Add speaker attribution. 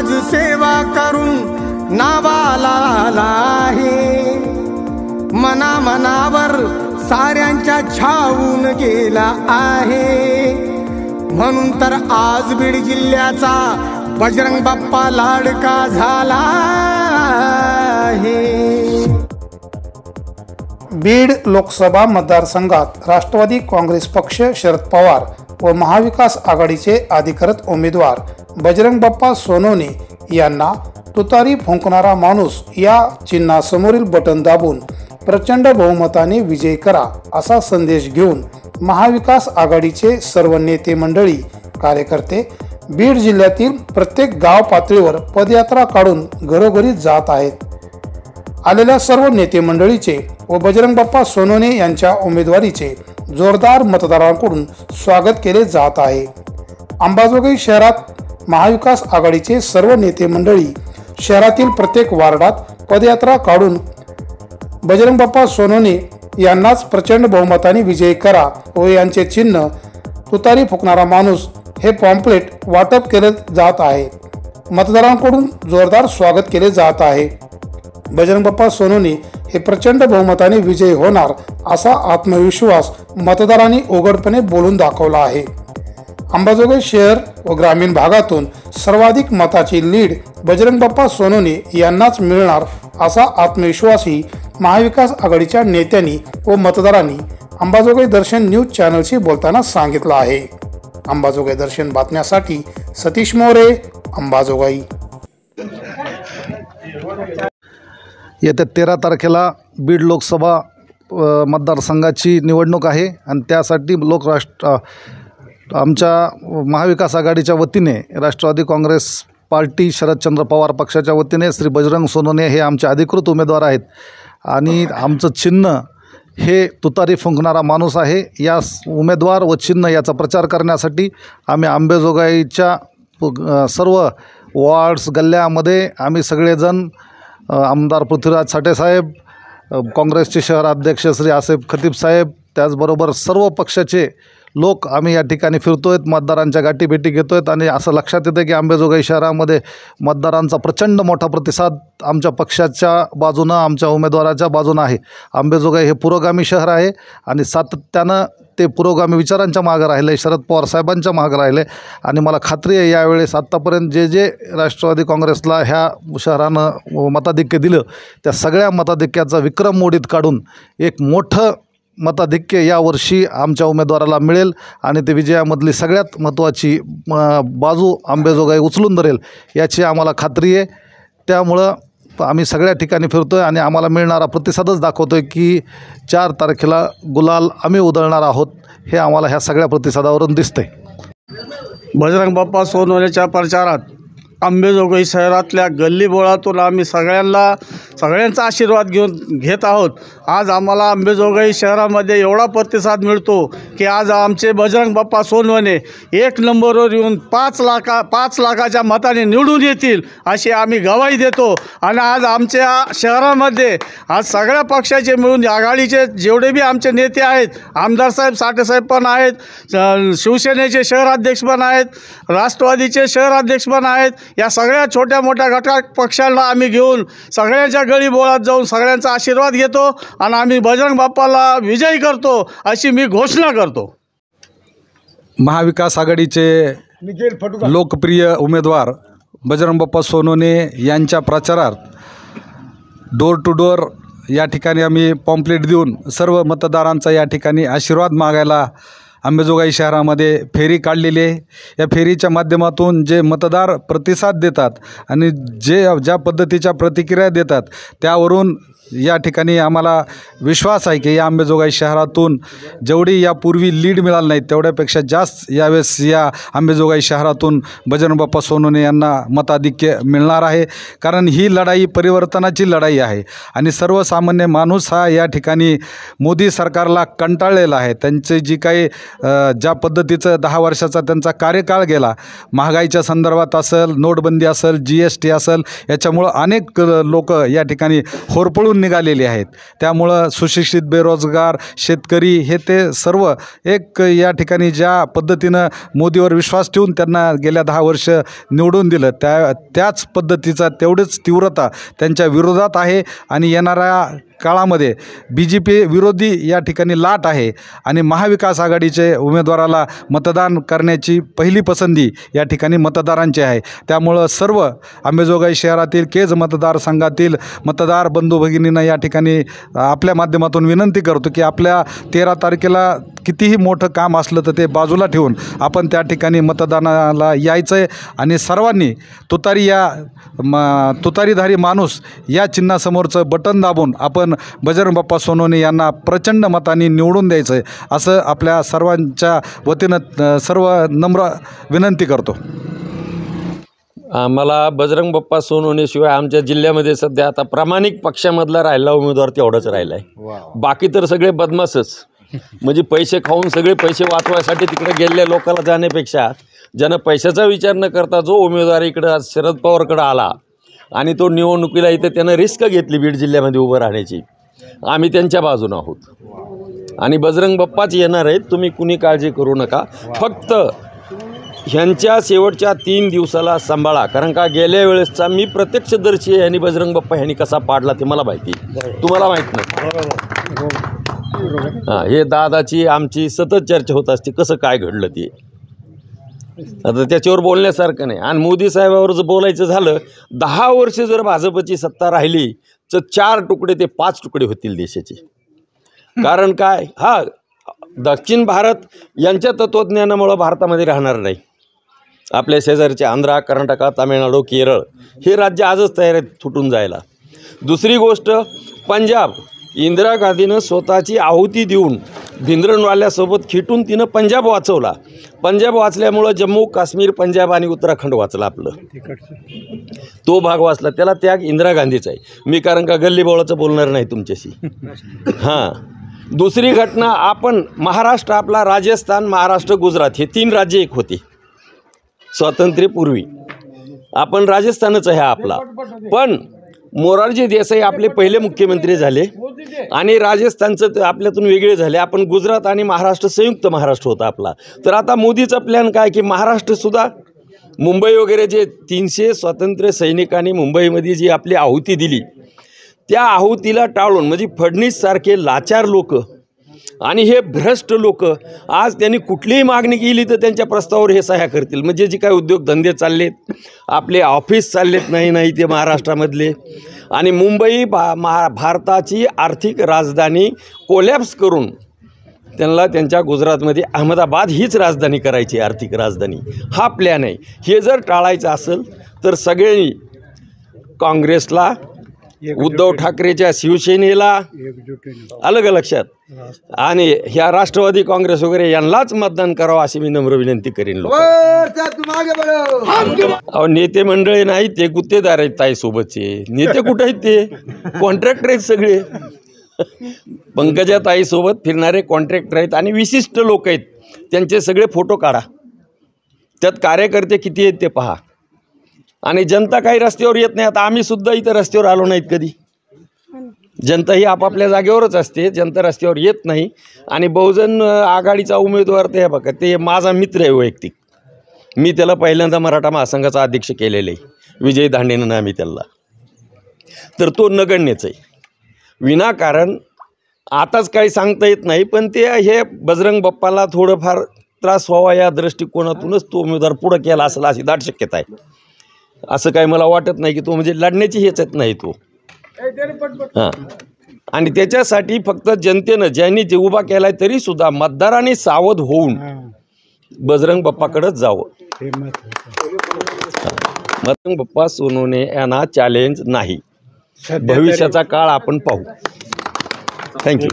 Speaker 1: आज सेवा करून नावाला आहे, मना मनावर साऱ्यांच्या छावून गेला आहे। म्हणून तर आज बीड जिल्ह्याचा बजरंग बाप्पा लाडका झाला आहे।
Speaker 2: बीड लोकसभा मतदारसंघात राष्ट्रवादी काँग्रेस पक्ष, शरद पवार व महाविकास आघाडीचे अधिकृत उमेदवार बजरंग बाप्पा सोनवणे यांना तुतारी फुंकणारा माणूस या चिन्हासमोरील बटन दाबून प्रचंड बहुमताने विजय करा असा संदेश घेऊन महाविकास आघाडीचे सर्व नेते मंडळी, कार्यकर्ते बीड जिल्ह्यातील प्रत्येक गाव पातळीवर पदयात्रा काढून घरोघरी जात आहेत। आलेल्या सर्व नेते मंडळीचे व बजरंग बाप्पा सोनवणे यांच्या उमेदवारीचे जोरदार मतदारांकडून स्वागत केले जात आहे। अंबाजोगाई शहरात महाविकास आघाडीचे सर्व नेते मंडळी शहरातील प्रत्येक वार्डात पदयात्रा काढून बजरंग बाप्पा सोनवणे यांनाच प्रचंड बहुमताने विजयी करा व यांचे चिन्ह तुतारी फुकणारा माणूस हे पॉम्पलेट वाटप केले जात आहे। मतदारांकडून जोरदार स्वागत केले जात आहे। बजरंग बाप्पा सोनवणे हे प्रचंड बहुमताने विजयी होणार असा आत्मविश्वास मतदारांनी उघडपणे बोलून दाखवला आहे। अंबाजोगाई शहर व ग्रामीण भागातून सर्वाधिक मताची लीड बजरंग बाप्पा सोनवणे यांनाच मिळणार असा आत्मविश्वासही महाविकास आघाडीच्या नेत्यांनी व मतदारांनी अंबाजोगाई दर्शन न्यूज चॅनलशी बोलताना सांगितलं आहे। अंबाजोगाई दर्शन बातम्यासाठी सतीश मोरे, अंबाजोगाई।
Speaker 3: येत्या 13 तारखेला बीड लोकसभा मतदारसंघाची निवडणूक आहे आणि त्यासाठी आमच्या महाविकास आघाडीच्या वतीने राष्ट्रवादी काँग्रेस पार्टी, शरदचंद्र पवार पक्षाच्या वतीने श्री बजरंग सोनवणे हे आमचे अधिकृत उमेदवार आहेत आणि आमचं चिन्ह हे तुतारी फुंकणारा माणूस आहे। या उमेदवार व चिन्ह याचा प्रचार करण्यासाठी आम्ही अंबाजोगाईच्या सर्व वॉर्ड्स, गल्ल्यामध्ये आम्ही सगळेजण, आमदार पृथ्वीराज साठेसाहेब, काँग्रेसचे शहर अध्यक्ष श्री आसेफ खतीब साहेब, त्याचबरोबर सर्व पक्षाचे लोक आम्ही या ठिकाणी फिरतोय, मतदारांच्या गाठीभेटी घेतोय आणि असं लक्षात येतं की अंबाजोगाई शहरामध्ये मतदारांचा प्रचंड मोठा प्रतिसाद आमच्या पक्षाच्या बाजूनं, आमच्या उमेदवाराच्या बाजूनं आहे। अंबाजोगाई हे पुरोगामी शहर आहे आणि सातत्यानं ते पुरोगामी विचारांच्या मागं राहिले, शरद पवार साहेबांच्या मागं राहिले आणि मला खात्री आहे यावेळेस आत्तापर्यंत जे राष्ट्रवादी काँग्रेसला ह्या शहरानं मताधिक्य दिलं त्या सगळ्या मताधिक्याचा विक्रम मोडीत काढून एक मोठं मताधिक्य यावर्षी आमच्या उमेदवाराला मिळेल आणि ते विजयामधली सगळ्यात महत्त्वाची बाजू अंबाजोगाई उचलून धरेल याची आम्हाला खात्री आहे। त्यामुळं आम्ही सगळ्या ठिकाणी फिरतो आहे आणि आम्हाला मिळणारा प्रतिसादच दाखवतो आहे की 4 तारखेला गुलाल आम्ही उधळणार आहोत, हे आम्हाला ह्या सगळ्या प्रतिसादावरून दिसतंय।
Speaker 4: बजरंग बाप्पा सोनवणेच्या प्रचारात अंबाजोगाई शहरातल्या गल्लीबोळातून आम्ही सगळ्यांचा आशीर्वाद घेत आहोत। आज आम्हाला अंबाजोगाई शहरामध्ये एवढा प्रतिसाद मिळतो की आज आमचे बजरंग बाप्पा सोनवणे 1 नंबरवर येऊन 5 लाखाच्या मताने निवडून येतील अशी आम्ही गवाही देतो। आणि आज आमच्या शहरामध्ये आज सगळ्या पक्षाचे मिळून आघाडीचे जेवढे बी आमचे नेते आहेत, आमदार साहेब साठेसाहेब पण आहेत, शिवसेनेचे शहराध्यक्ष पण आहेत, राष्ट्रवादीचे शहराध्यक्ष पण आहेत, या सगळ्या छोट्या मोठ्या घटक पक्षांना आम्ही घेऊन सगळ्यांच्या गळीबोळात जाऊन सगळ्यांचा आशीर्वाद घेतो आणि आम्ही बजरंग बाप्पाला विजयी करतो अशी मी घोषणा करतो।
Speaker 5: महाविकास आघाडीचे लोकप्रिय उमेदवार बजरंग बाप्पा सोनवणे यांच्या प्रचारात डोर टू डोर या ठिकाणी आम्ही पॉम्पलेट देऊन सर्व मतदारांचा या ठिकाणी आशीर्वाद मागायला अंबाजोगाई शहरामध्ये फेरी काढलेली आहे। या फेरीच्या माध्यमातून जे मतदार प्रतिसाद देतात आणि ज्या पद्धतीच्या प्रतिक्रिया देतात त्यावरून या ठिकाणी आम्हाला विश्वास आहे की या अंबाजोगाई शहरातून जेवढी यापूर्वी लीड मिळाली नाही तेवढ्यापेक्षा जास्त यावेळेस या अंबाजोगाई शहरातून बजरंग बाप्पा सोनवणे यांना मताधिक्य मिळणार आहे। कारण ही लढाई परिवर्तनाची लढाई आहे आणि सर्वसामान्य माणूस हा या ठिकाणी मोदी सरकारला कंटाळलेला आहे। त्यांचे जी काही ज्या पद्धतीचं 10 वर्षाचा त्यांचा कार्यकाळ गेला, महागाईच्या संदर्भात असेल, नोटबंदी असेल, GST असेल, याच्यामुळं अनेक लोक या ठिकाणी होरपळून निघालेली आहेत. त्यामुळं सुशिक्षित, बेरोजगार, शेतकरी हे ते सर्व एक या ठिकाणी ज्या पद्धतीनं मोदीवर विश्वास ठेवून त्यांना गेल्या 10 वर्ष निवडून दिलं त्याच पद्धतीचा तेवढीच तीव्रता त्यांच्या विरोधात आहे. आणि येणाऱ्या काळामध्ये BJP विरोधी या ठिकाणी लाट आहे आणि महाविकास आघाडीचे उमेदवाराला मतदान करण्याची पहिली पसंती या ठिकाणी मतदारांची आहे. त्यामुळं सर्व अंबेजोगाई शहरातील केज मतदारसंघातील मतदार बंधू भगिनींना या ठिकाणी आपल्या माध्यमातून विनंती करतो की आपल्या 13 तारखेला कितीही मोठं काम असलं तर ते बाजूला ठेवून आपण त्या ठिकाणी मतदानाला यायचं आहे आणि सर्वांनी तुतारीधारी माणूस या चिन्हासमोरचं बटन दाबून आपण बजरंग बाप्पा सोनवणे यांना प्रचंड मतांनी निवडून द्यायचं आहे असं आपल्या सर्वांच्या वतीनं सर्व नम्र विनंती करतो.
Speaker 6: आम्हाला बजरंग बाप्पा सोनवणेशिवाय आमच्या जिल्ह्यामध्ये सध्या आता प्रामाणिक पक्षामधला राहिला उमेदवार तेवढाच राहिला आहे. बाकी तर सगळे बदमाशच, म्हणजे पैसे खाऊन सगळे पैसे वाचवायसाठी तिकडे गेलेल्या लोकांना जाण्यापेक्षा ज्यानं पैशाचा विचार न करता जो उमेदवार इकडं शरद पवारकडं आला आणि तो निवडणुकीला इथं त्यानं रिस्क घेतली बीड जिल्ह्यामध्ये उभं राहण्याची, आम्ही त्यांच्या बाजूनं आहोत आणि बजरंग बाप्पाच येणार आहेत. तुम्ही कुणी काळजी करू नका, फक्त ह्यांच्या शेवटच्या 3 दिवसाला सांभाळा. कारण का गेल्या वेळेसचा मी प्रत्यक्षदर्शी आहे आणि बजरंग बाप्पा ह्यांनी कसा पाडला ते मला माहिती, तुम्हाला माहीत नाही. हां, हे दादाची आमची सतत चर्चा होत असते कसं काय घडलं ते, आता त्याच्यावर बोलण्यासारखं नाही. आणि मोदी साहेबावर जर बोलायचं झालं, 10 वर्ष जर भाजपची सत्ता राहिली तर 4 तुकडे ते 5 तुकडे होतील देशाचे. कारण काय, हा दक्षिण भारत यांच्या तत्त्वज्ञानामुळं भारतामध्ये राहणार नाही. आपल्या शेजारचे आंध्रा, कर्नाटका, तामिळनाडू, केरळ हे राज्य आजच तयार आहेत फुटून जायला. दुसरी गोष्ट, पंजाब, इंदिरा गांधीनं स्वतःची आहुती देऊन भिंद्रनवाल्यासोबत खिटून तिनं पंजाब वाचवला. पंजाब वाचल्यामुळं जम्मू काश्मीर, पंजाब आणि उत्तराखंड वाचलं आपलं, तो भाग वाचला. त्याला त्याग इंदिरा गांधीचा आहे. मी कारण का गल्लीबोळाचं बोलणार नाही तुमच्याशी. हां, दुसरी घटना, आपण महाराष्ट्र आपला, राजस्थान, महाराष्ट्र, गुजरात हे 3 राज्य एक होते स्वातंत्र्यपूर्वी. आपण राजस्थानच आहे आपला, पण मोरारजी देसाई आपले पहिले मुख्यमंत्री झाले आणि राजस्थानचं आपल्यातून वेगळे झाले. आपण गुजरात आणि महाराष्ट्र संयुक्त महाराष्ट्र होता आपला. तर आता मोदीचा प्लॅन काय की महाराष्ट्रसुद्धा, मुंबई वगैरे जे 300 स्वातंत्र्य सैनिकांनी मुंबईमध्ये जी आपली आहुती दिली त्या आहुतीला टाळून, म्हणजे फडणीससारखे लाचार लोक आणि हे भ्रष्ट लोक आज त्यांनी कुठलीही मागणी केली तर त्यांच्या प्रस्तावावर हे सह्या करतील. म्हणजे जे काय उद्योगधंदे चाललेत, आपले ऑफिस चाललेत नाही ते महाराष्ट्रामधले, आणि मुंबई भारताची आर्थिक राजधानी कोलॅप्स करून त्यांना त्यांच्या गुजरातमध्ये अहमदाबाद हीच राजधानी करायची, आर्थिक राजधानी. हा प्लॅन आहे. हे जर टाळायचं असेल तर सगळ्यांनी काँग्रेसला, उद्धव ठाकरेच्या शिवसेनेला, अलग लक्षात, आणि ह्या राष्ट्रवादी काँग्रेस वगैरे यांनाच मतदान करावं अशी मी नम्र विनंती करीन. लोक नेते मंडळी नाहीत, ते गुत्तेदार आहेत ताईसोबतचे. नेते कुठे आहेत? ते कॉन्ट्रॅक्टर आहेत सगळे. पंकजा ताईसोबत फिरणारे कॉन्ट्रॅक्टर आहेत आणि विशिष्ट लोक आहेत. त्यांचे सगळे फोटो काढा, त्यात कार्यकर्ते किती आहेत ते पहा. आणि जनता काही रस्त्यावर येत नाही. आता आम्ही सुद्धा इथं रस्त्यावर आलो नाहीत कधी. जनता ही आपापल्या जागेवरच असते, जनता रस्त्यावर येत नाही. आणि बहुजन आघाडीचा उमेदवार ते बघा, ते माझा मित्र आहे वैयक्तिक. मी त्याला पहिल्यांदा मराठा महासंघाचा अध्यक्ष केलेलं आहे, विजय दांडेनं आम्ही त्याला. तर तो नगण्यच आहे विनाकारण. आताच काही सांगता येत नाही, पण ते हे बजरंग बाप्पाला थोडंफार त्रास व्हावा या दृष्टिकोनातूनच तो उमेदवार पुढं केला असेल अशी दाट शक्यता आहे. असं काही मला वाटत नाही की तो म्हणजे लढण्याची ह्याच्यात नाही तो. हां, आणि त्याच्यासाठी फक्त जनतेनं ज्यांनी जे उभा केला आहे तरीसुद्धा मतदारांनी सावध होऊन बजरंग बाप्पाकडंच जावं. बजरंग बाप्पा सोनवणे यांना चॅलेंज नाही. भविष्याचा काळ आपण पाहू. थँक्यू.